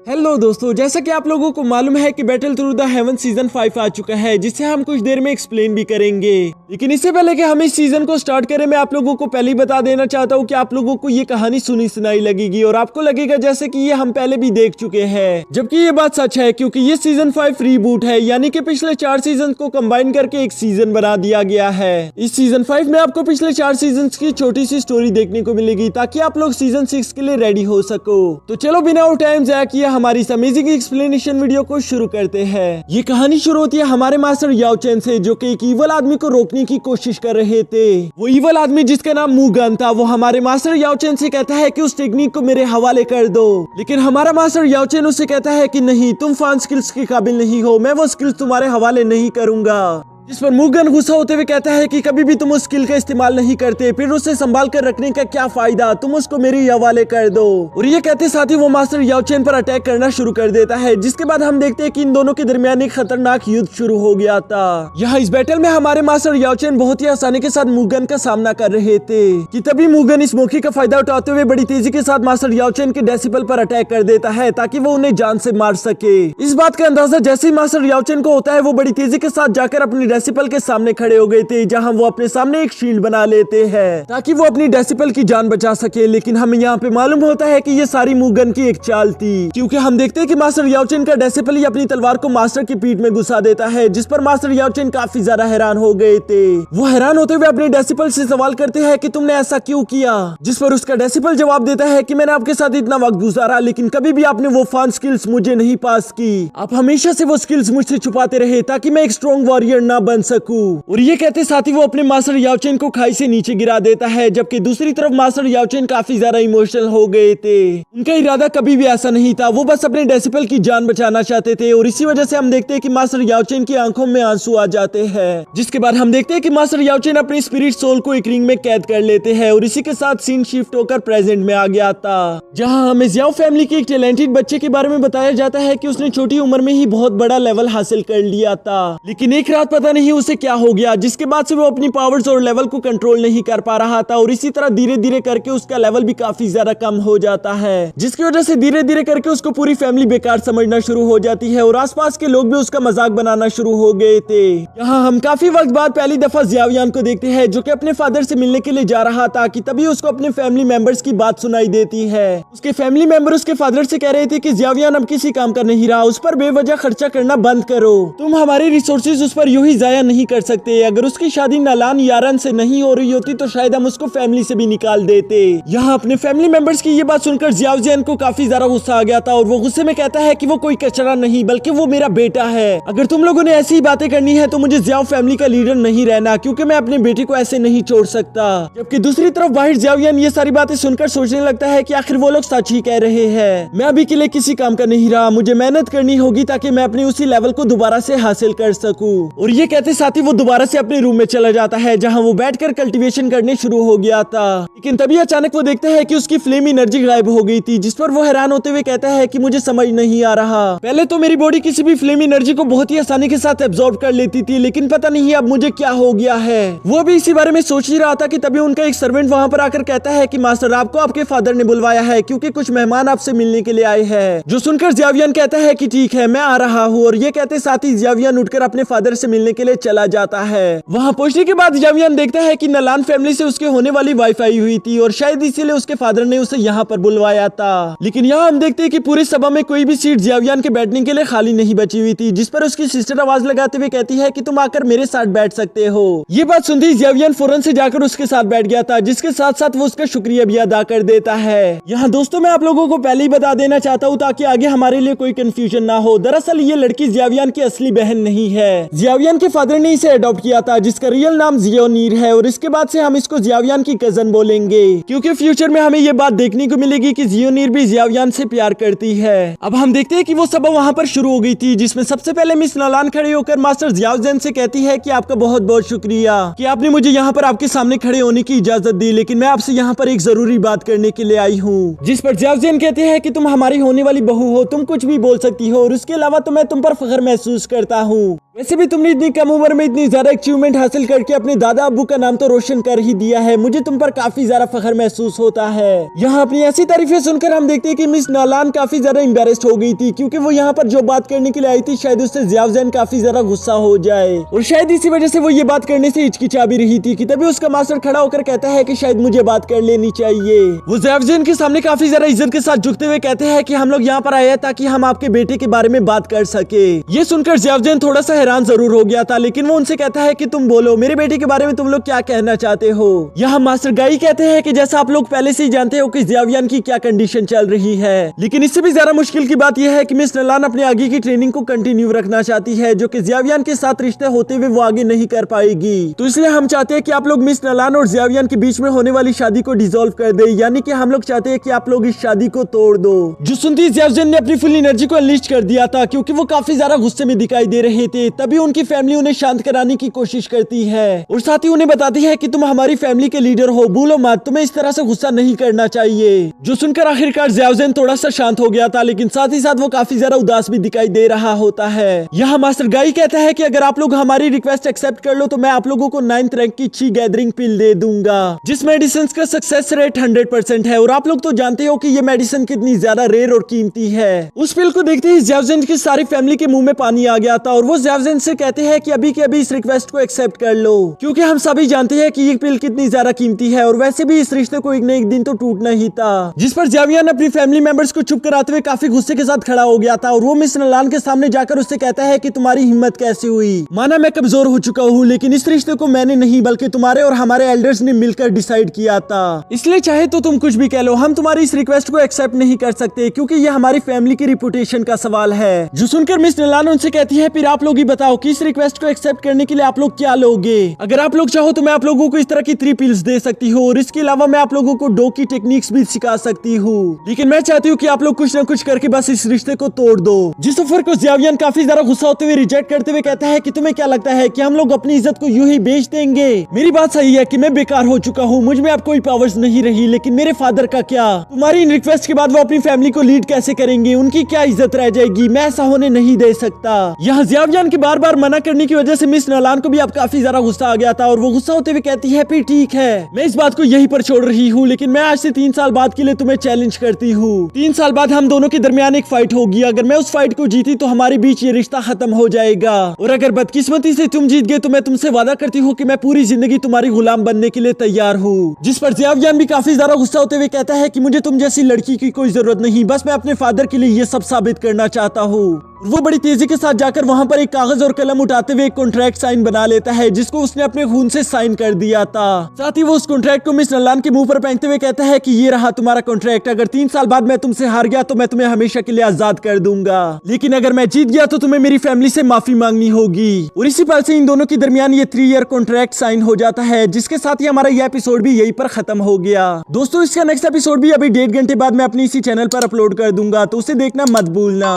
Hello दोस्तों, जैसा कि आप लोगों को मालूम है कि battle through the haven season 5 आ चुका है, जिसे हम कुछ देर में एक्सप्लेन भी करेंगे। लेकिन इससे पहले कि हम इस सीजन को स्टार्ट करें, मैं आप लोगों को पहले ही बता देना चाहता हूँ कि आप लोगों को ये कहानी सुनी सुनाई लगेगी और आपको लगेगा जैसे कि ये हम पहले भी देख चुके हैं, जबकि ये बात सच है क्योंकि ये सीजन 5 रीबूट है, यानी कि पिछले 4 सीजन को कंबाइन करके एक सीजन बना दिया गया है। इस सीजन 5 में आपको पिछले 4 सीजन की छोटी सी स्टोरी देखने को मिलेगी ताकि आप लोग सीजन 6 के लिए रेडी हो सको। तो चलो बिना टाइम जाया किए हमारी इस अमेजिंग एक्सप्लेनेशन वीडियो को शुरू करते हैं। ये कहानी शुरू होती है हमारे मास्टर याओ चेन से, जो कि एक ईवल आदमी को रोकने की कोशिश कर रहे थे। वो ईवल आदमी जिसका नाम मुगन था, वो हमारे मास्टर याओ चेन से कहता है कि उस टेक्निक को मेरे हवाले कर दो, लेकिन हमारा मास्टर याओ चेन उससे कहता है कि नहीं, तुम फान स्किल्स के काबिल नहीं हो, मैं वो स्किल्स तुम्हारे हवाले नहीं करूंगा। इस पर मुगन गुस्सा होते हुए कहता है कि कभी भी तुम उस स्किल का इस्तेमाल नहीं करते, फिर उसे संभाल कर रखने का क्या फायदा, तुम उसको मेरे हवाले कर दो। और ये कहते साथ ही वो मास्टर याओ चेन पर अटैक करना शुरू कर देता है, जिसके बाद हम देखते हैं कि इन दोनों के दरमियान एक खतरनाक युद्ध शुरू हो गया था। यहाँ इस बैटल में हमारे मास्टर याओ चेन बहुत ही आसानी के साथ मुगन का सामना कर रहे थे कि तभी मुगन इस मौके का फायदा उठाते हुए बड़ी तेजी के साथ मास्टर याओ चेन के डेसिबल पर अटैक कर देता है ताकि वो उन्हें जान से मार सके। इस बात का अंदाजा जैसे ही मास्टर याओ चेन को होता है, वो बड़ी तेजी के साथ जाकर अपनी डेसिबल के सामने खड़े हो गए थे, जहां वो अपने सामने एक शील्ड बना लेते हैं ताकि वो अपनी डेसिबल की जान बचा सके। लेकिन हमें यहाँ पे मालूम होता है कि ये सारी मुगन की एक चाल थी, क्योंकि हम देखते हैं कि मास्टर याओ चेन का डेसिबल ही अपनी तलवार को मास्टर की पीठ में घुसा देता है, जिस पर मास्टर याओ चेन काफी ज्यादा हैरान हो गए थे। वो हैरान होते हुए अपने डेसिबल से सवाल करते हैं कि तुमने ऐसा क्यों किया, जिस पर उसका डेसिबल जवाब देता है कि मैंने आपके साथ इतना वक्त गुजारा, लेकिन कभी भी आपने वो फान स्किल्स मुझे नहीं पास की। आप हमेशा से वो स्किल्स मुझसे छुपाते रहे ताकि मैं एक स्ट्रॉन्ग वॉरियर ना बन सकूं। और ये कहते साथ ही वो अपने मास्टर याओ चेन को खाई से नीचे गिरा देता है, जबकि दूसरी तरफ मास्टर याओ चेन काफी ज्यादा इमोशनल हो गए थे। उनका इरादा कभी भी ऐसा नहीं था, वो बस अपने डेसिबल की जान बचाना चाहते थे। और इसी वजह से हम देखते हैं कि मास्टर याओ चेन की आंखों में आंसू आ जाते हैं, जिसके बाद हम देखते हैं कि मास्टर याओ चेन अपनी स्पिरिट सोल को एक रिंग में कैद कर लेते हैं। और इसी के साथ सीन शिफ्ट होकर प्रेजेंट में आ गया था, जहाँ हमें याओ फैमिली के एक टैलेंटेड बच्चे के बारे में बताया जाता है कि उसने छोटी उम्र में ही बहुत बड़ा लेवल हासिल कर लिया था, लेकिन एक रात पता नहीं उसे क्या हो गया, जिसके बाद से वो अपनी पावर्स और लेवल को कंट्रोल नहीं कर पा रहा था। और इसी तरह धीरे धीरे करके उसका लेवल भी काफी ज्यादा कम हो जाता है, जिसकी वजह से धीरे धीरे करके उसको पूरी फैमिली बेकार समझना शुरू हो जाती है और आसपास के लोग भी उसका मजाक बनाना शुरू हो गए थे। यहाँ हम काफी वक्त बाद पहली दफा जियावियान को देखते हैं, जो कि अपने फादर से मिलने के लिए जा रहा था कि तभी उसको अपने फैमिली मेंबर्स की बात सुनाई देती है। उसके फैमिली मेंबर उसके फादर से कह रहे थे कि जियावियान अब किसी काम का नहीं रहा, उस पर बेवजह खर्चा करना बंद करो, तुम हमारे रिसोर्सेज उस पर यूं ही जाया नहीं कर सकते। अगर उसकी शादी नालान यारन से नहीं हो रही होती तो शायद हम उसको फैमिली से भी निकाल देते। यहाँ अपने फैमिली मेंबर्स की ये बात सुनकर जियाओ जियान को काफी ज्यादा गुस्सा आ गया था और वो गुस्से में कहता है कि वो कोई कचरा नहीं बल्कि वो मेरा बेटा है। अगर तुम लोगों ने ऐसी ही बातें करनी है तो मुझे जियाओ फैमिली का लीडर नहीं रहना, क्योंकि मैं अपने बेटे को ऐसे नहीं छोड़ सकता। जबकि दूसरी तरफ बाहर जियाओ जियान ये सारी बातें सुनकर सोचने लगता है कि आखिर वो लोग सच ही कह रहे हैं, मैं अभी के लिए किसी काम का नहीं रहा, मुझे मेहनत करनी होगी ताकि मैं अपनी उसी लेवल को दोबारा से हासिल कर सकूं। और ये कहते साथ ही वो दोबारा से अपने रूम में चला जाता है, जहाँ वो बैठकर कल्टीवेशन करने शुरू हो गया था। लेकिन तभी अचानक वो देखता है कि उसकी फ्लेम एनर्जी गायब हो गई थी, जिस पर वो हैरान होते हुए कहता है कि मुझे समझ नहीं आ रहा, पहले तो मेरी बॉडी किसी भी फ्लेम एनर्जी को बहुत ही आसानी के साथ एब्जॉर्ब कर लेती थी, लेकिन पता नहीं अब मुझे क्या हो गया है। वो भी इसी बारे में सोच ही रहा था कि तभी उनका एक सर्वेंट वहाँ पर आकर कहता है कि मास्टर, आपको आपके फादर ने बुलवाया है क्योंकि कुछ मेहमान आपसे मिलने के लिए आए हैं। जो सुनकर जियावियान कहता है कि ठीक है, मैं आ रहा हूँ। और ये कहते साथ ही जियावियान उठकर अपने फादर से मिलने के लिए चला जाता है। वहाँ पहुंचने के बाद जियावियान देखता है कि नलान फैमिली से उसके होने वाली वाईफाई हुई थी और शायद इसीलिए उसके फादर ने उसे यहाँ पर बुलवाया था। लेकिन यहाँ हम देखते हैं कि पूरी सभा में कोई भी सीट जियावियान के बैठने के लिए खाली नहीं बची हुई थी, जिस पर उसकी सिस्टर आवाज लगाते हुए कहती है कि तुम आकर मेरे साथ बैठ सकते हो। ये बात सुनते ही जियावियान फौरन से जाकर उसके साथ बैठ गया था, जिसके साथ साथ वो उसका शुक्रिया भी अदा कर देता है। यहाँ दोस्तों मैं आप लोगों को पहले ही बता देना चाहता हूँ ताकि आगे हमारे लिए कोई कंफ्यूजन ना हो। दरअसल ये लड़की जियावियान की असली बहन नहीं है, जियावियान के फादर ने इसे अडॉप्ट किया था, जिसका रियल नाम जियोनीर है। और इसके बाद से हम इसको जियावियान की कजन बोलेंगे, क्योंकि फ्यूचर में हमें ये बात देखने को मिलेगी कि जियोनीर भी जियावियान से प्यार करती है। अब हम देखते हैं कि वो सभा वहाँ पर शुरू हो गई थी, जिसमें सबसे पहले मिस नलान खड़े होकर मास्टर जियाओ जियान से कहती है कि आपका बहुत बहुत शुक्रिया कि आपने मुझे यहाँ पर आपके सामने खड़े होने की इजाजत दी, लेकिन मैं आपसे यहाँ पर एक जरूरी बात करने के लिए आई हूँ। जिस पर जियाओ जियान कहते हैं कि तुम हमारी होने वाली बहू हो, तुम कुछ भी बोल सकती हो और उसके अलावा तो मैं तुम पर फख्र महसूस करता हूँ। वैसे भी तुमने इतनी कम उम्र में इतनी ज्यादा अचीवमेंट हासिल करके अपने दादा अब्बू का नाम तो रोशन कर ही दिया है। मुझे तुम पर काफी ज्यादा फख्र महसूस होता है। यहाँ अपनी ऐसी तारीफें सुनकर हम देखते हैं कि मिस नालान काफी ज्यादा एम्बेरेस्ड हो गई थी, क्योंकि वो यहाँ पर जो बात करने के लिए आई थी शायद उससे ज़ियाउज़ेन काफी ज्यादा गुस्सा हो जाए, और शायद इसी वजह से वो ये बात करने से हिचकिचा भी रही थी कि तभी उसका मास्टर खड़ा होकर कहता है कि शायद मुझे बात कर लेनी चाहिए। वो ज़ियाउज़ेन के सामने काफी ज्यादा इज्जत के साथ झुकते हुए कहते हैं कि हम लोग यहाँ पर आए हैं ताकि हम आपके बेटे के बारे में बात कर सके। ये सुनकर ज़ियाउज़ेन थोड़ा सा हैरान जरूर हो गया था, लेकिन वो उनसे कहता है कि तुम बोलो, मेरे बेटे के बारे में तुम लोग क्या कहना चाहते हो। यहाँ मास्टर गाई कहते हैं कि जैसा आप लोग पहले से ही जानते हो कि ज़ियावियान की क्या कंडीशन चल रही है, लेकिन इससे भी ज्यादा मुश्किल की बात यह है कि मिस नलान अपने आगे की ट्रेनिंग को कंटिन्यू रखना चाहती है, जो कि ज़ियावियान के साथ रिश्ते होते हुए वो आगे नहीं कर पाएगी। तो इसलिए हम चाहते हैं कि आप लोग मिस नलान और ज़ियावियान के बीच में होने वाली शादी को डिसॉल्व कर दे, यानी कि हम लोग चाहते हैं कि आप लोग इस शादी को तोड़ दो। जो सुनती ज़ियावियान ने अपनी फुल एनर्जी को अनलीश कर दिया था, क्योंकि वो काफी ज्यादा गुस्से में दिखाई दे रहे थे। तभी उनकी फैमिली उन्हें शांत कराने की कोशिश करती है और साथ ही उन्हें बताती है कि तुम हमारी फैमिली के लीडर हो, भूलो मत, तुम्हें इस तरह से गुस्सा नहीं करना चाहिए। जो सुनकर आखिरकार ज़ियाउज़ेन थोड़ा सा शांत हो गया था, लेकिन साथ ही साथ वो काफी ज्यादा उदास भी दिखाई दे रहा होता है। यहाँ मास्टर गाई कहता है कि अगर आप लोग हमारी रिक्वेस्ट एक्सेप्ट कर लो तो मैं आप लोगों को 9th रैंक की ची गैदरिंग पिल दे दूंगा, जिस मेडिसिन का सक्सेस रेट 100% है, और आप लोग तो जानते हो कि ये मेडिसिन कितनी ज्यादा रेयर और कीमती है। उस पिल को देखते ही ज़ियाउज़ेन की सारी फैमिली के मुंह में पानी आ गया था, और वो ज़ियाउज़ेन से कहते हैं कि अभी के अभी इस रिक्वेस्ट को एक्सेप्ट कर लो, क्योंकि हम सभी जानते हैं कि ये पिल कितनी ज्यादा कीमती है, और वैसे भी इस रिश्ते को एक न एक दिन तो टूटना ही था। जिस पर ज़ियावियान अपनी फैमिली मेंबर्स को चुप कराते हुए काफी गुस्से के साथ खड़ा हो गया था, और वो मिस नलान के सामने जाकर उससे कहता है कि तुम्हारी हिम्मत कैसे हुई, माना मैं कमजोर हो चुका हूँ, लेकिन इस रिश्ते को मैंने नहीं बल्कि तुम्हारे और हमारे एल्डर्स ने मिलकर डिसाइड किया था। इसलिए चाहे तो तुम कुछ भी कह लो, हम तुम्हारी इस रिक्वेस्ट को एक्सेप्ट नहीं कर सकते, क्योंकि ये हमारी फैमिली की रिपुटेशन का सवाल है। जो सुनकर मिस नलान उनसे कहती है, फिर आप लोग ही बताओ कि इस रिक्वेस्ट को एक्सेप्ट करने के लिए आप लोग क्या लोगे। अगर आप लोग चाहो तो मैं आप लोगों को इस तरह की 3 पिल्स दे सकती हूँ, और इसके अलावा मैं आप लोगों को डो की टेक्निक्स भी सिखा सकती हूँ, लेकिन मैं चाहती हूँ कि आप लोग कुछ न कुछ करके बस इस रिश्ते को तोड़ दो। जिस ऑफर को ज़ियावियान काफी ज्यादा गुस्सा होते हुए रिजेक्ट करते हुए कहता है कि तुम्हें क्या लगता है कि हम लोग अपनी इज्जत को यूं ही बेच देंगे। मेरी बात सही है कि मैं बेकार हो चुका हूँ, मुझ में अब कोई पावर्स नहीं रही, लेकिन मेरे फादर का क्या? तुम्हारी इन रिक्वेस्ट के बाद वो अपनी फैमिली को लीड कैसे करेंगे? उनकी क्या इज्जत रह जाएगी? मैं ऐसा होने नहीं दे सकता। यहाँ ज़ियावियान के बार बार मना करने की वजह से मिस नलान को भी अब काफी ज्यादा गुस्सा आ गया था, और वो गुस्सा होते हुए कहती है, फिर ठीक है, मैं इस बात को यहीं पर छोड़ रही हूँ, लेकिन मैं आज से 3 साल बाद के लिए तुम्हें चैलेंज करती हूँ। 3 साल बाद हम दोनों के दरमियान एक फाइट होगी। अगर मैं उस फाइट को जीती तो हमारे बीच ये रिश्ता खत्म हो जाएगा, और अगर बदकिस्मती से तुम जीत गए तो मैं तुमसे वादा करती हूँ कि मैं पूरी जिंदगी तुम्हारी गुलाम बनने के लिए तैयार हूँ। जिस पर ज़ियावियान भी काफी ज्यादा गुस्सा होते हुए कहता है कि मुझे तुम जैसी लड़की की कोई जरूरत नहीं, बस मैं अपने फादर के लिए ये सब साबित करना चाहता हूँ। वो बड़ी तेजी के साथ जाकर वहां पर एक कागज और कलम उठाते हुए एक कॉन्ट्रैक्ट साइन बना लेता है, जिसको उसने अपने खून से साइन कर दिया था। साथ ही वो उस कॉन्ट्रैक्ट को मिस नलान के मुंह पर फेंकते हुए कहता है कि ये रहा तुम्हारा कॉन्ट्रैक्ट, अगर 3 साल बाद मैं तुमसे हार गया तो मैं तुम्हें हमेशा के लिए आजाद कर दूंगा, लेकिन अगर मैं जीत गया तो तुम्हें मेरी फैमिली से माफी मांगनी होगी। और इसी पल से इन दोनों के दरमियान ये 3 ईयर कॉन्ट्रैक्ट साइन हो जाता है, जिसके साथ ही हमारा यह एपिसोड भी यहीं पर खत्म हो गया। दोस्तों, इसका नेक्स्ट एपिसोड भी अभी 1.5 घंटे बाद मैं अपनी इसी चैनल पर अपलोड कर दूंगा, तो उसे देखना मत भूलना।